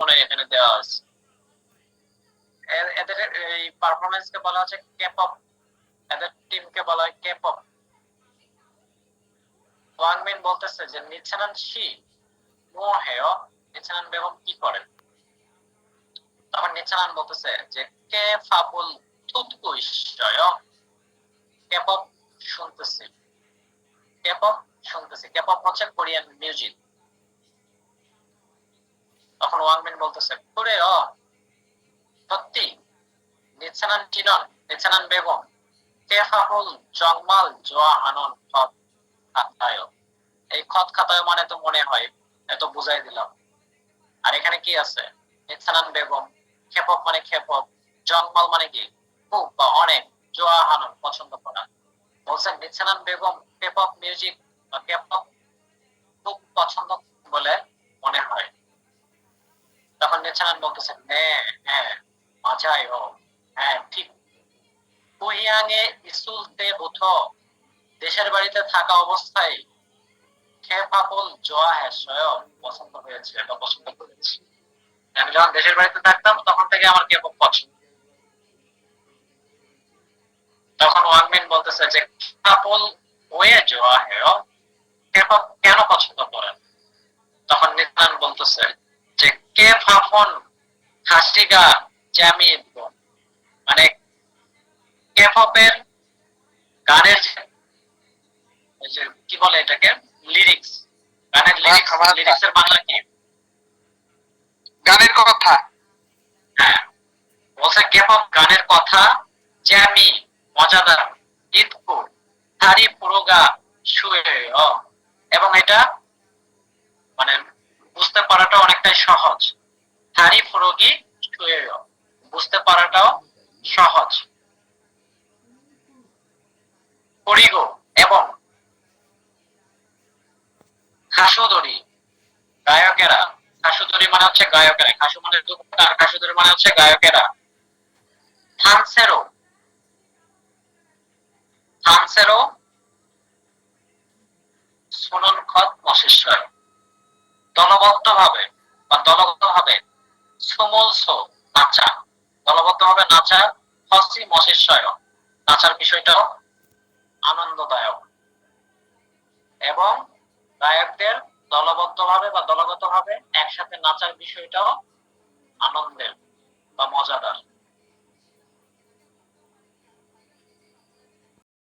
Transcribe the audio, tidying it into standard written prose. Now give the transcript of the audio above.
মনে এখানে দেওয়া আছে। এদের এই পারফরম্যান্সকে বলা হচ্ছে কেপপ, এদের টিমকে বলা হয় কেপপ। ওয়াং মিন বলতেছে যে নিচ্ছানান শি মো হেয়, নিচ্ছানান বেগম কি করেন? তখন নিচ্ছানান বলতেছে যে কে ফাবুল তুতকু ইশ্বয়, কেপপ শুনতেছি, কেপপ শুনতেছি। কেপপ হচ্ছে কোরিয়ান মিউজিক। তখন ওয়াং মিন বলতেছে কুরে সত্যি নিচ্ছানান টিনন, নিচ্ছানান বেগম কেফাহুল জংমাল জোয়া হানন খত খাতায়। এই খত খাতায় মানে তো মনে হয়, এত বুঝাই দিলাম। আর এখানে কি আছে? নিচ্ছানান বেগম, খেপক মানে খেপক, জংমাল মানে কি খুব বা অনেক, জোয়া হানন পছন্দ করা। বলছেন নিচ্ছানান বেগম কেপপ মিউজিক বা কেপপ খুব পছন্দ বলে মনে হয়। তখন নিচ্ছানান বলতেছেন হ্যাঁ হ্যাঁ মাঝাই ও, হ্যাঁ ঠিক। কুহিয়াঙে ইসুলতে বুথো, দেশের বাড়িতে থাকা অবস্থায় খেপাপল জোয়া হ্যাঁ পছন্দ হয়েছে, এটা পছন্দ করেছি। আমি যখন দেশের বাড়িতে থাকতাম তখন থেকে আমার কেপপ পছন্দ। তখন ওয়াংমিন বলতেছে যে খেপাপল ওয়ে জোয়া হ্যাঁ, কেপপ কেন পছন্দ করেন? তখন নিতান বলতেছে যে কে ফাফন হাসিগা জ্যামি, মানে কেপপের গানের কি বলে এটাকে, লিরিক্স, গানের লিরিক্স, লিরিক্সের বাংলা কি? গানের কথা। হ্যাঁ, বলছে কেপপ গানের কথা জ্যামি মজাদার, ইতকু থারি পুরোগা শুয়ে, এবং এটা মানে বুঝতে পারাটা অনেকটাই সহজ। থারি ফুরোগি শুয়ে, বুঝতে পারাটাও সহজ। করিগো এবং খাসুদরি গায়কেরা, খাসুদরি মানে হচ্ছে গায়কেরা, খাসু মানে দুঃখ আর খাসুদরি মানে হচ্ছে গায়কেরা। থানসেরো, থানসেরো সুনন খত মশেশ্বর, দলবদ্ধভাবে বা দলগতভাবে সুমলসো নাচা, দলবদ্ধভাবে নাচা, হসি মশেশ্বর নাচার বিষয়টাও আনন্দদায়ক, এবং গায়কদের দলবদ্ধভাবে বা দলগতভাবে একসাথে নাচার বিষয়টাও আনন্দের বা মজাদার।